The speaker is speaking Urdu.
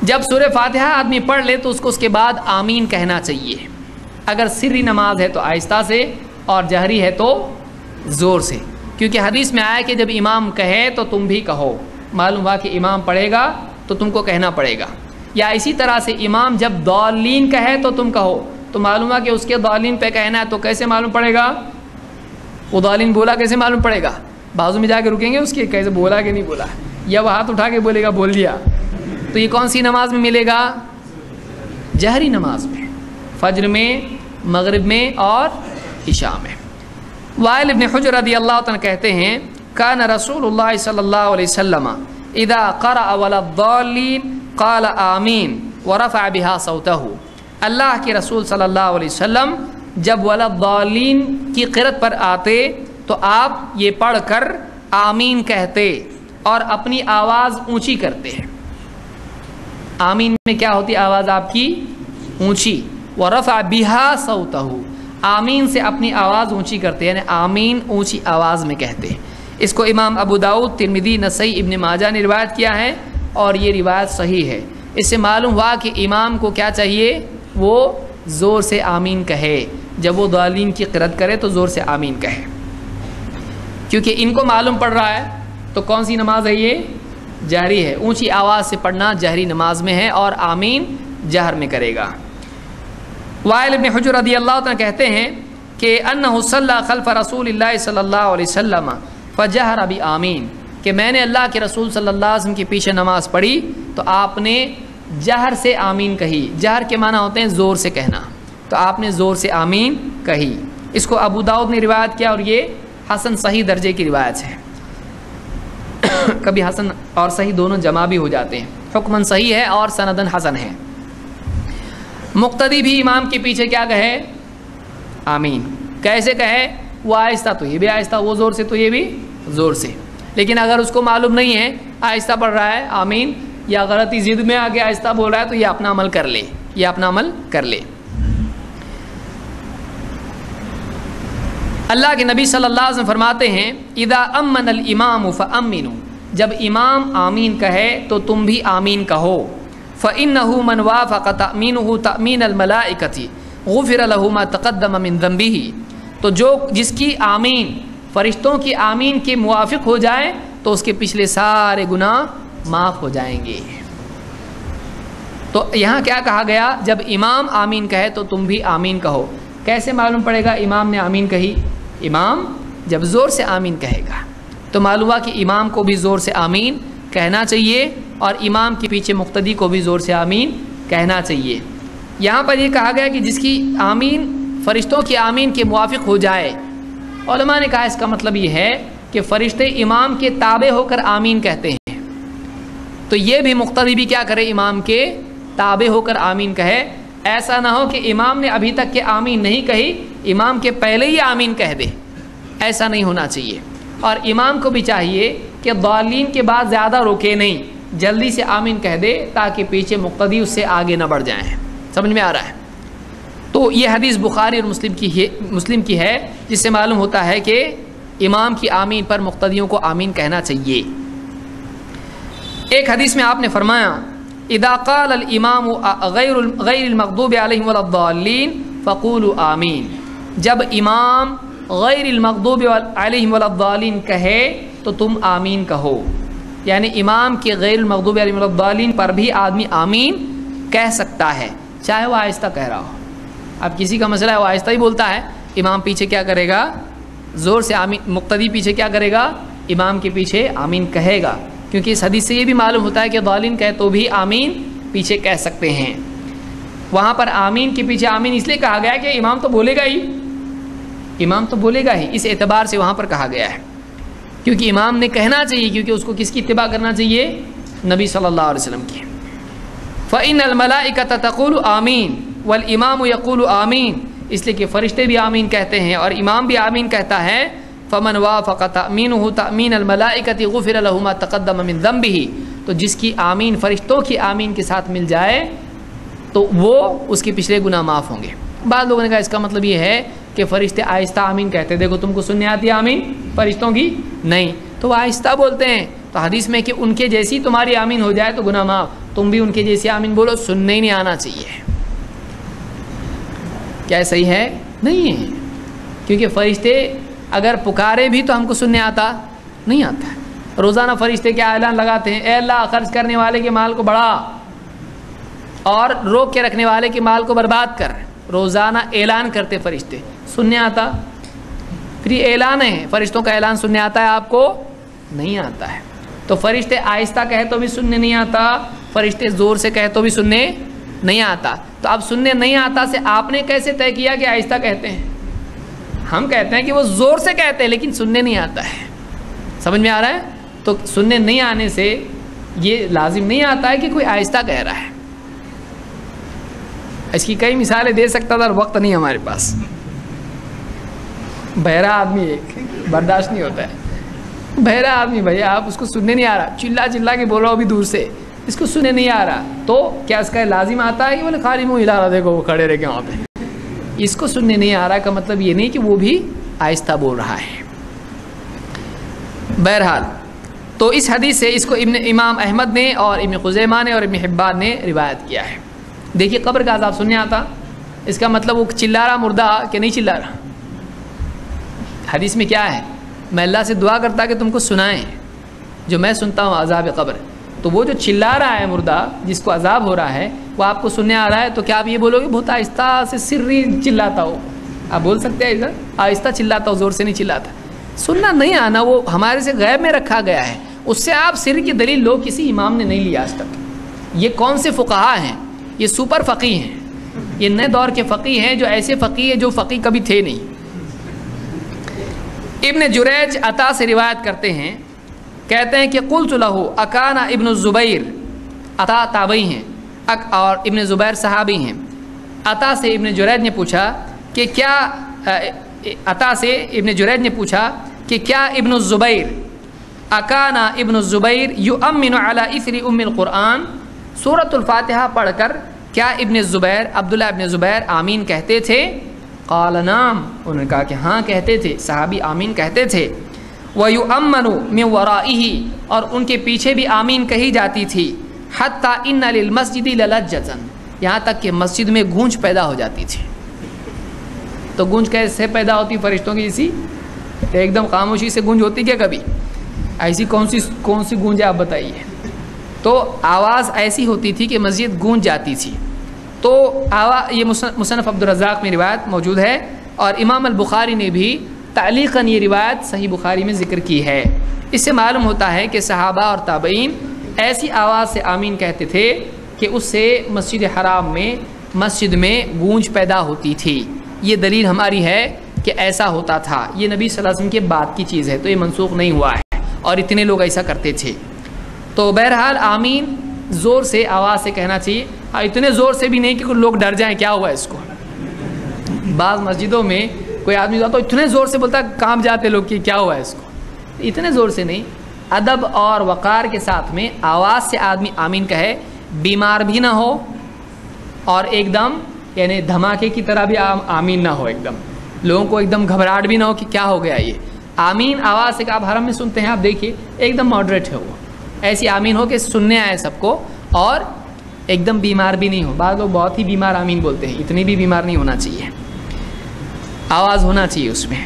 جب سورہ فاتحہ آدمی پڑھ لے تو اس کو اس کے بعد آمین کہنا چاہیے. اگر سری نماز ہے تو آہستہ سے اور جہری ہے تو زور سے، کیونکہ حدیث میں آیا کہ جب امام کہے تو تم بھی کہو. معلوم ہوا کہ امام پڑھے گا تو تم کو کہنا پڑے گا. یا اسی طرح سے امام جب ضالین کہے تو تم کہو، تو معلوم ہوا کہ اس کے ضالین پہ کہنا ہے، تو کیسے معلوم پڑے گا؟ وہ ضالین بولا کیسے معلوم پڑے گا؟ بازو میں جا کے رکیں گے اس کے، کیسے بولا کہ نہیں بولا، یا وہ ہاتھ اٹھا کے بولے گا بول دیا. تو یہ کون سی نماز میں ملے گا؟ جہری نماز میں، فجر میں، مغرب میں اور عشاء میں. وائل ابن حجر رضی اللہ عنہ کہتے ہیں کان رسول اللہ صلی اللہ علیہ وسلم اذا قرأ ولا الضالین قال آمین ورفع بها صوته. اللہ کے رسول صلی اللہ علیہ وسلم جب ولا الضالین کی قرأت پر آتے تو آپ یہ پڑھ کر آمین کہتے اور اپنی آواز اونچی کرتے ہیں. آمین میں کیا ہوتی آواز آپ کی؟ اونچی. ورفع بها صوته، آمین سے اپنی آواز اونچی کرتے، یعنی آمین اونچی آواز میں کہتے ہیں. اس کو امام ابو داؤد، ترمذی، نسائی، ابن ماجہ نے روایت کیا ہے اور یہ روایت صحیح ہے. اس سے معلوم ہوا کہ امام کو کیا چاہیے؟ وہ زور سے آمین کہے. جب وہ ضالین کی قرأت کرے تو زور سے آمین کہے، کیونکہ ان کو معلوم پڑ رہا ہے. تو کون سی نماز ہے یہ؟ جہری ہے. اونچی آواز سے پڑھنا جہری نماز میں ہے اور آمین جہر میں کرے گا. وائل ابن حجر رضی اللہ عنہ کہتے ہیں کہ انہ صلی خلف رسول اللہ صلی اللہ علیہ وسلم فجہر بآمین، کہ میں نے اللہ کے رسول صلی اللہ علیہ وسلم کے پیچھے نماز پڑھی تو آپ نے جہر سے آمین کہی. جہر کے معنی ہوتے ہیں زور سے کہنا، تو آپ نے زور سے آمین کہی. اس کو ابو داؤد نے روایت کیا اور یہ حسن صحیح درجے کی روایت ہے. کبھی حسن اور صحیح دونوں جمع بھی ہو جاتے ہیں. حکمن صحیح ہے اور سندن حسن ہے. مقتدی بھی امام کے پیچھے کیا کہے؟ آمین. کیسے کہے؟ وہ آہستہ تو یہ بھی آہستہ، وہ زور سے تو یہ بھی زور سے. لیکن اگر اس کو معلوم نہیں ہے آہستہ پڑھ رہا ہے آمین، یا غلطی ضد میں آگے آہستہ بول رہا ہے، تو یہ اپنا عمل کر لے، یہ اپنا عمل کر لے. اللہ کے نبی صلی اللہ علیہ وسلم فرماتے ہیں اذا امن الامام فامنوا، جب امام آمین کہے تو تم بھی آمین کہو. فإنه من وافق تأمینه تأمین الملائکة غفر له ما تقدم من ذنبه، تو جس کی آمین فرشتوں کی آمین کے موافق ہو جائے تو اس کے پچھلے سارے گناہ معاف ہو جائیں گے. تو یہاں کیا کہا گیا؟ جب امام آمین کہے تو تم بھی آمین کہو. کیسے معلوم پڑے گا امام نے آمین کہی؟ امام جب زور سے آمین کہے گا تو معلوم ہوا کہ امام کو بھی زور سے آمین کہنا چاہیے اور امام کے پیچھے مقتدی کو بھی زور سے آمین کہنا چاہیے. یہاں پر یہ کہا گیا کہ جس کی آمین فرشتوں کی آمین کے موافق ہو جائے. علماء نے کہا اس کا مطلب یہ ہے کہ فرشتے امام کے تابع ہو کر آمین کہتے ہیں، تو یہ بھی مقتدی بھی کیا کرے؟ امام کے تابع ہو کر آمین کہے. ایسا نہ ہو کہ امام نے ابھی تک کہ آمین نہیں کہی، امام کے پہلے ہی آمین کہہ دے. ایسا نہیں ہونا چاہیے. اور امام کو بھی چاہیے کہ ضالین کے بعد زیادہ روکے نہیں، جلدی سے آمین کہہ دے تاکہ پیچھے مقتدی اس سے آگے نہ بڑھ جائیں. سمجھ میں آ رہا ہے؟ تو یہ حدیث بخاری اور مسلم کی ہے، جس سے معلوم ہوتا ہے کہ امام کی آمین پر مقتدیوں کو آمین کہنا چاہیے. ایک حدیث میں آپ نے فرمایا اذا قال الامام غیر المغضوب علیہم ولا الضالین فقولوا آمین، جب امام غیر المغضوب علیہم ولا الضالین کہے تو تم آمین کہو. یعنی امام کے غیر المغضوب علیہم ولا الضالین پر بھی آدمی آمین کہہ سکتا ہے، چاہے وہ آہستہ کہہ رہا ہو. اب کسی کا مسئلہ ہے وہ آہستہ ہی بولتا ہے، امام پیچھے کیا کرے گا؟ زور سے آمین. مقتدی پیچھے کیا کرے گا؟ امام کے پیچھے آمین کہے گا، کیونکہ اس حدیث سے یہ بھی معلوم ہوتا ہے کہ ضالین کہے تو بھی آمین پیچھے کہہ سکتے ہیں. وہاں پر آمین کے پیچھے آمین اس لیے کہا گیا کہ امام تو بولے گا ہی، امام تو بولے گا ہی، اس اعتبار سے وہاں پر کہا گیا ہے. کیونکہ امام نے کہنا چاہیے، کیونکہ اس کو کس کی اتباع کرنا چاہیے؟ نبی صلی اللہ علیہ وسلم کی. فإن الملائکۃ تقول آمین والامام یقول آمین، اس لیے کہ فرشتے بھی آمین کہتے ہیں اور امام بھی آمین کہتا ہے. فمن وافق تأمینہ تأمین الملائکۃ غفر له ما تقدم من ذنبہ، تو جس کی آمین فرشتوں کی آمین کے ساتھ مل جائے تو وہ اس کے پچھلے گناہ معاف ہوں گے. بعض لوگوں نے کہا اس کا مطلب یہ ہے کہ فرشتے آہستہ آمین کہتے، دیکھو تم کو سننے آتی ہے آمین فرشتوں کی؟ نہیں، تو وہ آہستہ بولتے ہیں. تو حدیث میں کہ ان کے جیسی تمہاری آمین ہو جائے تو گناہ معاف. تم بھی ان کے جیسے آمین بولو، سننے ہی نہیں آنا چاہیے. کیا صحیح ہے؟ نہیں ہے، کیونکہ فرشتے اگر پکارے بھی تو ہم کو سننے آتا نہیں آتا ہے. روزانہ فرشتے کیا اعلان لگاتے ہیں، اے اللہ خرچ کرنے والے کے مال کو بڑھا اور روک کے رکھنے والے کے مال کو برباد کر. روزانہ اعلان کرتے فرشتے، سننے آتا؟ پھر یہ اعلان ہے، فرشتوں کا اعلان سننے آتا ہے آپ کو؟ نہیں آتا ہے. تو فرشتے آہستہ کہے تو بھی سننے نہیں آتا، فرشتے زور سے کہے تو بھی سننے نہیں آتا. تو اب سننے نہیں آتا سے آپ نے کیسے طے کیا کہ آہستہ کہتے ہیں؟ ہم کہتے ہیں کہ وہ زور سے کہتے ہیں لیکن سننے نہیں آتا ہے. سمجھ میں آ رہا ہے؟ تو سننے نہیں آنے سے یہ لازم نہیں آتا ہے کہ کوئی آہستہ کہہ رہا ہے. اس کی کئی مثالیں دے سکتا تھا، وقت نہیں ہمارے پاس. بہرا آدمی ایک برداشت نہیں ہوتا ہے. بہرا آدمی بھائی آپ اس کو سننے نہیں آ رہا، چلا چلا کے بول رہا ہو بھی دور سے، اس کو سننے نہیں آ رہا، تو کیا اس کا لازم آتا ہے کہ بولے خالی منہ ہلا رہا، دیکھو وہ کھڑے رہ کے وہاں پہ. اس کو سننے نہیں آ رہا کا مطلب یہ نہیں کہ وہ بھی آہستہ بول رہا ہے. بہرحال تو اس حدیث سے اس کو امام احمد نے اور ابن خزیمہ نے اور ابن حبان نے روایت کیا ہے. دیکھیے قبر کا عذاب سننے آتا، اس کا مطلب وہ چلا رہا مردہ کہ نہیں چلا رہا. حدیث میں کیا ہے؟ میں اللہ سے دعا کرتا کہ تم کو سنائیں جو میں سنتا ہوں عذاب قبر. تو وہ جو چلا رہا ہے مردہ جس کو عذاب ہو رہا ہے وہ آپ کو سننے آ رہا ہے، تو کیا آپ یہ بولو گے بہت آہستہ سے سری چلاتا ہو؟ آپ بول سکتے ہیں ادھر آہستہ چلاتا ہو، زور سے نہیں چلاتا. سننا نہیں آنا وہ ہمارے سے غیب میں رکھا گیا ہے، اس سے آپ سر کی دلیل لو کسی امام نے نہیں لیا آج تک. یہ کون سے فقہا ہیں؟ یہ سپر فقی ہیں، یہ نئے دور کے فقی ہیں، جو ایسے فقی ہیں جو فقی کبھی تھے نہیں. ابن جریج عطا سے روایت کرتے ہیں، کہتے ہیں کہ قلت لہ اکان ابن الزبیر، عطا تابعی ہیں اور ابن زبیر صحابی ہیں. عطا سے ابن جریج نے پوچھا کہ کیا عطا سے ابن جریج نے پوچھا کہ کیا ابن الزبیر اکان ابن الزبیر یؤمن علی اثر ام القرآن، سورۃ الفاتحہ پڑھ کر کیا ابن زبیر عبداللہ ابن زبیر آمین کہتے تھے؟ قال نعم، انہوں نے کہا کہ ہاں کہتے تھے، صحابی آمین کہتے تھے. وَيُؤَمَّنُ مِنْ وَرَائِهِ، اور ان کے پیچھے بھی آمین کہی جاتی تھی. حَتَّى إِنَّ لِلْمَسْجِدِ لَلَجَّةً، یہاں تک کہ مسجد میں گونج پیدا ہو جاتی تھی. تو گونج کیسے پیدا ہوتی؟ فرشتوں کی جیسی ایک دم خاموشی سے گونج ہوتی کیا کبھی؟ ایسی کون سی گونج ہے آپ بتائیے؟ تو آواز ایسی ہوتی تھی کہ مسجد گونج جاتی تھی. تو یہ مصنف عبدالرزاق میں روایت موجود ہے، اور امام البخاری نے بھی تعلیقاً یہ روایت صحیح بخاری میں ذکر کی ہے. اس سے معلوم ہوتا ہے کہ صحابہ اور تابعین ایسی آواز سے آمین کہتے تھے کہ اس سے مسجد حرام میں مسجد میں گونج پیدا ہوتی تھی. یہ دلیل ہماری ہے کہ ایسا ہوتا تھا. یہ نبی صلی اللہ علیہ وسلم کے بعد کی چیز ہے، تو یہ منسوخ نہیں ہوا ہے، اور اتنے لوگ ایسا کرتے تھے. تو بہرحال آمین زور سے آواز سے کہنا چاہیے، اتنے زور سے بھی نہیں کہ لوگ ڈر جائیں کیا ہوا اس کو. بعض مسجدوں میں کوئی آدمی جاتا تو اتنے زور سے بولتا کام جاتے لوگ کہ کیا ہوا ہے اس کو. اتنے زور سے نہیں، ادب اور وقار کے ساتھ میں آواز سے آدمی آمین کہے، بیمار بھی نہ ہو اور ایک دم یعنی دھماکے کی طرح بھی آمین نہ ہو، ایک دم لوگوں کو ایک دم گھبراہٹ بھی نہ ہو کہ کیا ہو گیا. یہ آمین آواز سے کہ آپ حرم میں سنتے ہیں، آپ دیکھیے ایک دم ماڈریٹ ہے، وہ ایسی آمین ہو کہ سننے آئے سب کو اور ایک دم بیمار بھی نہیں ہو. بعض لوگ بہت ہی بیمار آمین بولتے ہیں، اتنی بھی بیمار نہیں ہونا چاہیے، آواز ہونا چاہیے اس میں.